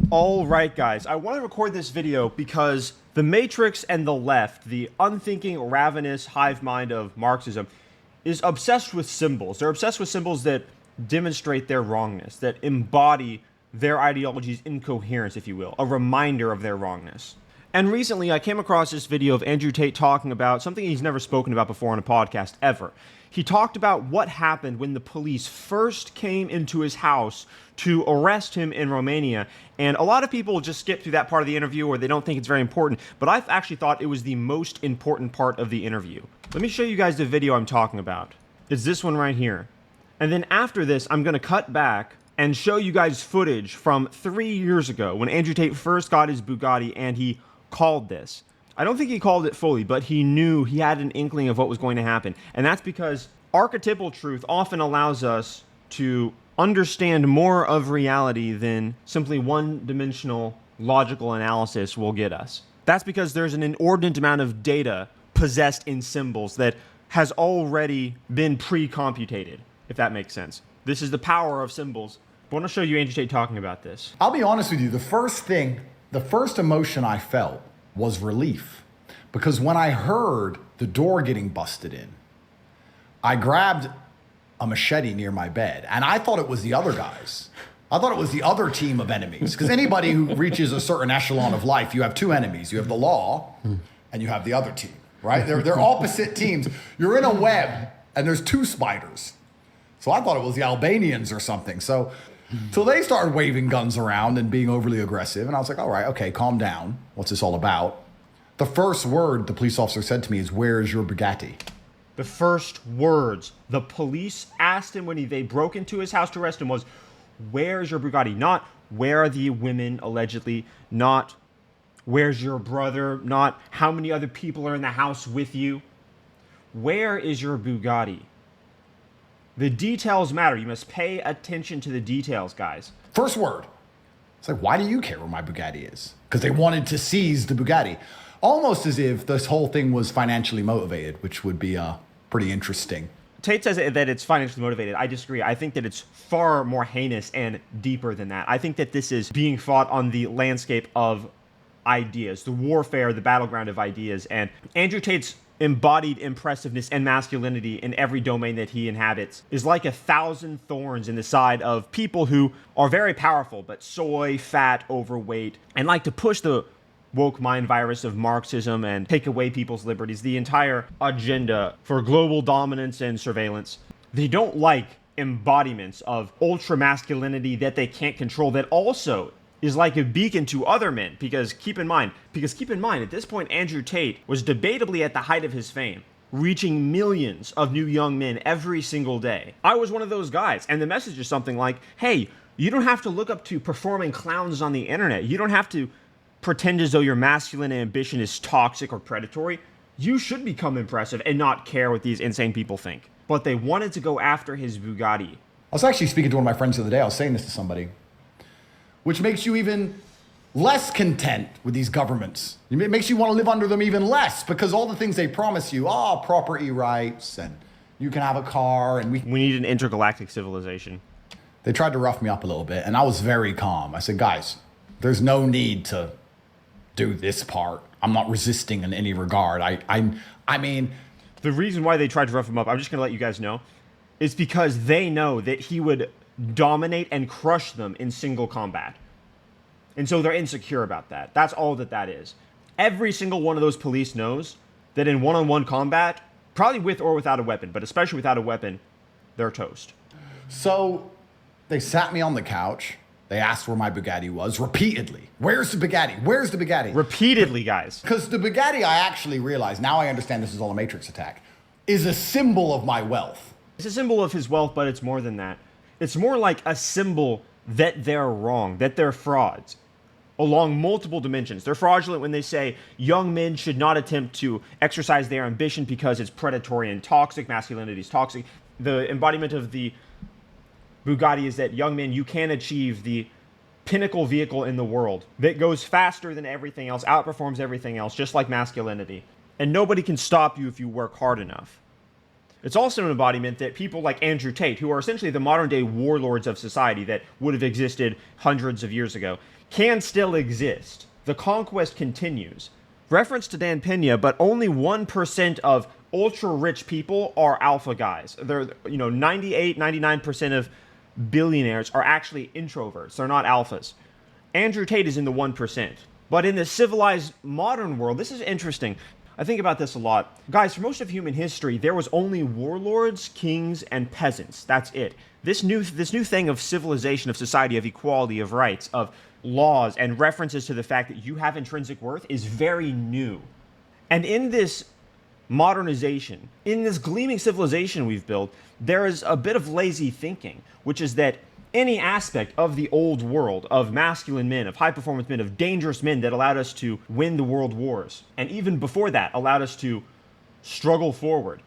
All right, guys, I want to record this video because the Matrix and the left, the unthinking, ravenous hive mind of Marxism, is obsessed with symbols. They're obsessed with symbols that demonstrate their wrongness, that embody their ideology's incoherence, if you will, a reminder of their wrongness. And recently, I came across this video of Andrew Tate talking about something he's never spoken about before on a podcast, ever. He talked about what happened when the police first came into his house to arrest him in Romania. And a lot of people just skip through that part of the interview or they don't think it's very important, but I've actually thought it was the most important part of the interview. Let me show you guys the video I'm talking about. It's this one right here. And then after this, I'm going to cut back and show you guys footage from 3 years ago when Andrew Tate first got his Bugatti and he called this. I don't think he called it fully, but he knew, he had an inkling of what was going to happen. And that's because archetypal truth often allows us to understand more of reality than simply one-dimensional logical analysis will get us. That's because there's an inordinate amount of data possessed in symbols that has already been pre-computated, if that makes sense. This is the power of symbols. I want to show you Andrew Tate talking about this. I'll be honest with you, the first emotion I felt was relief. Because when I heard the door getting busted in, I grabbed a machete near my bed, and I thought it was the other guys. I thought it was the other team of enemies. Because anybody who reaches a certain echelon of life, you have two enemies. You have the law, and you have the other team, right? They're opposite teams. You're in a web, and there's two spiders. So I thought it was the Albanians or something. So they started waving guns around and being overly aggressive, and I was like, all right, okay, calm down. What's this all about? The first word the police officer said to me is, "Where's your Bugatti?" The first words the police asked him when they broke into his house to arrest him was, "Where's your Bugatti?" Not, "Where are the women, allegedly?" Not, "Where's your brother?" Not, "How many other people are in the house with you?" Where is your Bugatti? The details matter. You must pay attention to the details, guys. First word. It's like, why do you care where my Bugatti is? Because they wanted to seize the Bugatti. Almost as if this whole thing was financially motivated, which would be pretty interesting. Tate says that it's financially motivated. I disagree. I think that it's far more heinous and deeper than that. I think that this is being fought on the landscape of ideas, the warfare, the battleground of ideas. And Andrew Tate's embodied impressiveness and masculinity in every domain that he inhabits is like 1,000 thorns in the side of people who are very powerful, but soy, fat, overweight, and like to push the woke mind virus of Marxism and take away people's liberties, the entire agenda for global dominance and surveillance. They don't like embodiments of ultra masculinity that they can't control, that also is like a beacon to other men. Because keep in mind, at this point, Andrew Tate was debatably at the height of his fame, reaching millions of new young men every single day. I was one of those guys, and the message is something like, hey, you don't have to look up to performing clowns on the internet. You don't have to pretend as though your masculine ambition is toxic or predatory. You should become impressive and not care what these insane people think. But they wanted to go after his Bugatti. I was actually speaking to one of my friends the other day. I was saying this to somebody, which makes you even less content with these governments. It makes you want to live under them even less, because all the things they promise you, property rights, and you can have a car, and we need an intergalactic civilization. They tried to rough me up a little bit, and I was very calm. I said, guys, there's no need to do this part. I'm not resisting in any regard. I mean, the reason why they tried to rough him up, I'm just going to let you guys know, is because they know that he would dominate and crush them in single combat. And so they're insecure about that. That's all that is. Every single one of those police knows that in one-on-one combat, probably with or without a weapon, but especially without a weapon, they're toast. So they sat me on the couch. They asked where my Bugatti was repeatedly. Where's the Bugatti? Where's the Bugatti? Repeatedly, guys. Because the Bugatti, I actually realized, now I understand this is all a Matrix attack, is a symbol of my wealth. It's a symbol of his wealth, but it's more than that. It's more like a symbol that they're wrong, that they're frauds along multiple dimensions. They're fraudulent when they say young men should not attempt to exercise their ambition because it's predatory and toxic, masculinity is toxic. The embodiment of the Bugatti is that young men, you can achieve the pinnacle vehicle in the world that goes faster than everything else, outperforms everything else, just like masculinity. And nobody can stop you if you work hard enough. It's also an embodiment that people like Andrew Tate, who are essentially the modern day warlords of society that would have existed hundreds of years ago, can still exist. The conquest continues. Reference to Dan Pena, but only 1% of ultra rich people are alpha guys. They're, 98, 99% of billionaires are actually introverts. They're not alphas. Andrew Tate is in the 1%. But in the civilized modern world, this is interesting. I think about this a lot. Guys, for most of human history, there was only warlords, kings, and peasants. That's it. This new thing of civilization, of society, of equality, of rights, of laws, and references to the fact that you have intrinsic worth is very new. And in this modernization, in this gleaming civilization we've built, there is a bit of lazy thinking, which is that any aspect of the old world, of masculine men, of high-performance men, of dangerous men that allowed us to win the world wars, and even before that allowed us to struggle forward,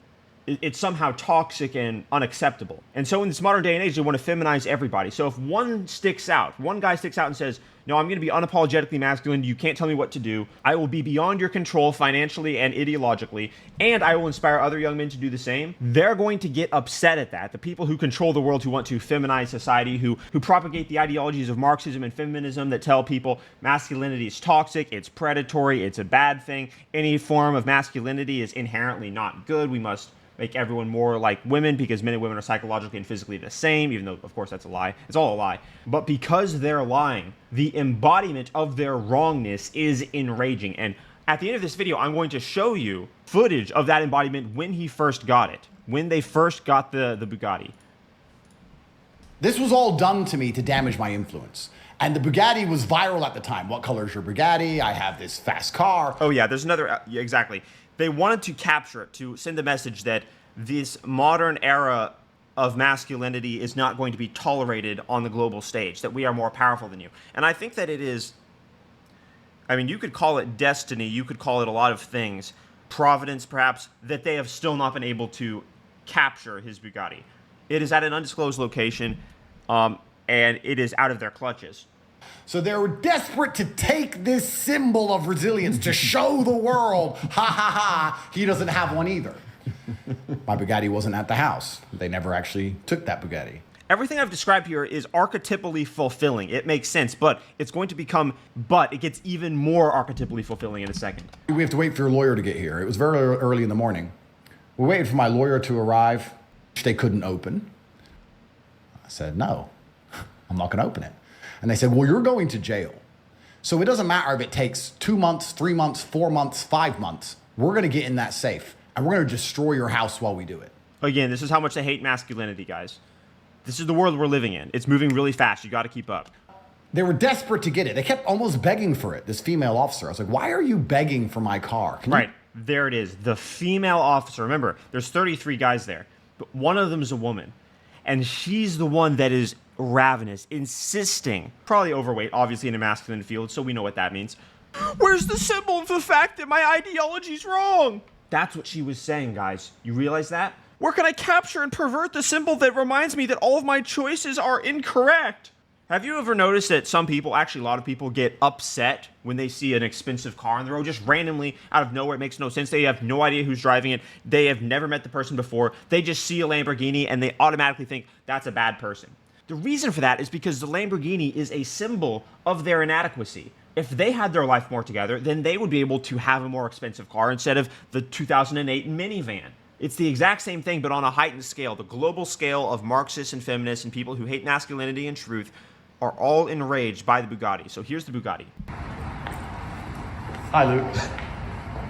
it's somehow toxic and unacceptable. And so in this modern day and age, they want to feminize everybody. So if one guy sticks out and says, no, I'm going to be unapologetically masculine, you can't tell me what to do, I will be beyond your control financially and ideologically, and I will inspire other young men to do the same, they're going to get upset at that. The people who control the world, who want to feminize society, who propagate the ideologies of Marxism and feminism that tell people masculinity is toxic, it's predatory, it's a bad thing, any form of masculinity is inherently not good, we must make everyone more like women because men and women are psychologically and physically the same, even though, of course, that's a lie. It's all a lie. But because they're lying, the embodiment of their wrongness is enraging. And at the end of this video, I'm going to show you footage of that embodiment when he first got it, when they first got the Bugatti. This was all done to me to damage my influence. And the Bugatti was viral at the time. What color is your Bugatti? I have this fast car. Oh, yeah, there's another, yeah, exactly. They wanted to capture it, to send the message that this modern era of masculinity is not going to be tolerated on the global stage, that we are more powerful than you. And I think that it is, I mean, you could call it destiny, you could call it a lot of things, providence perhaps, that they have still not been able to capture his Bugatti. It is at an undisclosed location, and it is out of their clutches. So they were desperate to take this symbol of resilience to show the world, ha ha ha, he doesn't have one either. My Bugatti wasn't at the house. They never actually took that Bugatti. Everything I've described here is archetypally fulfilling. It makes sense, but it's going to become, it gets even more archetypally fulfilling in a second. We have to wait for your lawyer to get here. It was very early in the morning. We waited for my lawyer to arrive, which they couldn't open. I said, no, I'm not going to open it. And they said, well, you're going to jail. So it doesn't matter if it takes 2 months, 3 months, 4 months, 5 months. We're going to get in that safe, and we're going to destroy your house while we do it. Again, this is how much they hate masculinity, guys. This is the world we're living in. It's moving really fast. You got to keep up. They were desperate to get it. They kept almost begging for it, this female officer. I was like, why are you begging for my car? Right. There it is. The female officer. Remember, there's 33 guys there, but one of them is a woman. And she's the one that is ravenous, insisting, probably overweight, obviously in a masculine field, so we know what that means. Where's the symbol of the fact that my ideology's wrong? That's what she was saying, guys. You realize that? Where can I capture and pervert the symbol that reminds me that all of my choices are incorrect? Have you ever noticed that some people, actually a lot of people, get upset when they see an expensive car on the road, just randomly, out of nowhere? It makes no sense. They have no idea who's driving it. They have never met the person before. They just see a Lamborghini and they automatically think that's a bad person. The reason for that is because the Lamborghini is a symbol of their inadequacy. If they had their life more together, then they would be able to have a more expensive car instead of the 2008 minivan. It's the exact same thing, but on a heightened scale. The global scale of Marxists and feminists and people who hate masculinity and truth are all enraged by the Bugatti. So here's the Bugatti. Hi, Luke.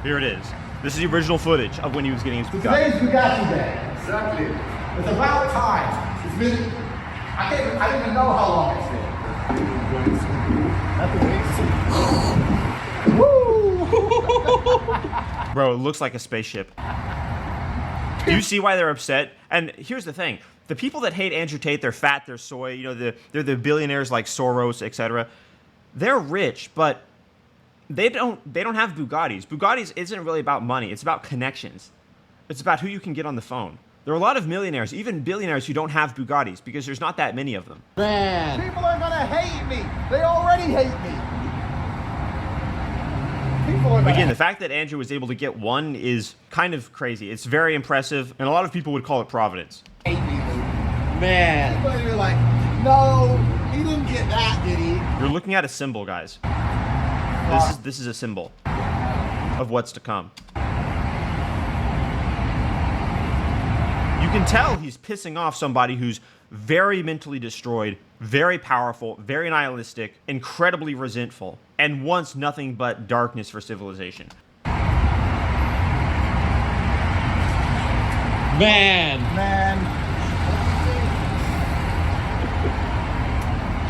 Here it is. This is the original footage of when he was getting his Bugatti. Today's Bugatti Day. Exactly. It's about time. It's been, I don't even know how long it's been. Woo! Bro, it looks like a spaceship. Do you see why they're upset? And here's the thing. The people that hate Andrew Tate, they're fat, they're soy, they're the billionaires like Soros, etc. They're rich, but they don't have Bugattis. Bugattis isn't really about money. It's about connections. It's about who you can get on the phone. There are a lot of millionaires, even billionaires, who don't have Bugattis because there's not that many of them. Man. People are gonna hate me. They already hate me. Again, the fact that Andrew was able to get one is kind of crazy. It's very impressive, and a lot of people would call it providence. Man. But you're like, no, he didn't get that, did he? You're looking at a symbol, guys. This is a symbol of what's to come. You can tell he's pissing off somebody who's very mentally destroyed, very powerful, very nihilistic, incredibly resentful, and wants nothing but darkness for civilization. Man.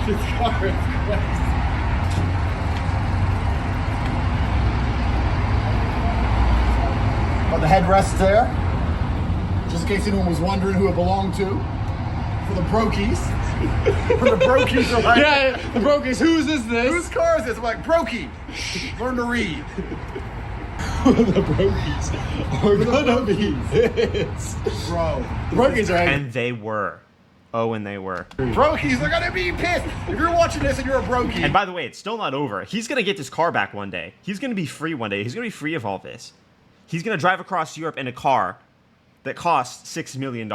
This car is crazy. But the headrest there, just in case anyone was wondering who it belonged to, for the brokies. For the brokies are like, Yeah, the brokies. Whose is this? whose car is this? I'm like, brokey, learn to read. The brokies are gonna be this. Bro, The brokies are And they were. Oh, and they were. brokies are gonna be pissed. If you're watching this and you're a brokey, And by the way, it's still not over. He's going to get his car back one day. He's going to be free one day. He's going to be free of all this. He's going to drive across Europe in a car that costs $6 million.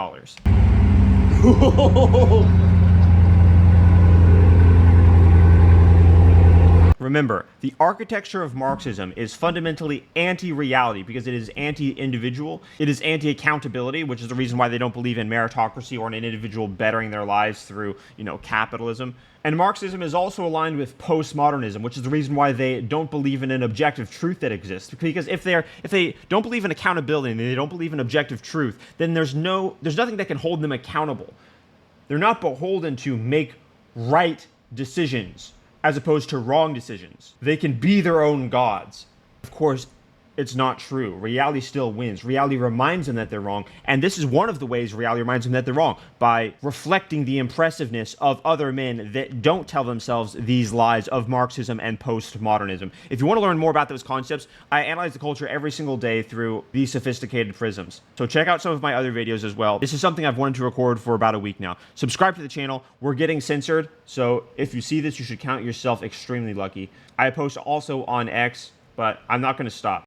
Remember, the architecture of Marxism is fundamentally anti-reality because it is anti-individual. It is anti-accountability, which is the reason why they don't believe in meritocracy or in an individual bettering their lives through, capitalism. And Marxism is also aligned with postmodernism, which is the reason why they don't believe in an objective truth that exists. Because if they don't believe in accountability and they don't believe in objective truth, then there's nothing that can hold them accountable. They're not beholden to make right decisions as opposed to wrong decisions. They can be their own gods. Of course, it's not true. Reality still wins. Reality reminds them that they're wrong, and this is one of the ways reality reminds them that they're wrong, by reflecting the impressiveness of other men that don't tell themselves these lies of Marxism and postmodernism. If you want to learn more about those concepts, I analyze the culture every single day through these sophisticated prisms. So check out some of my other videos as well. This is something I've wanted to record for about a week now. Subscribe to the channel. We're getting censored, so if you see this, you should count yourself extremely lucky. I post also on X, but I'm not going to stop.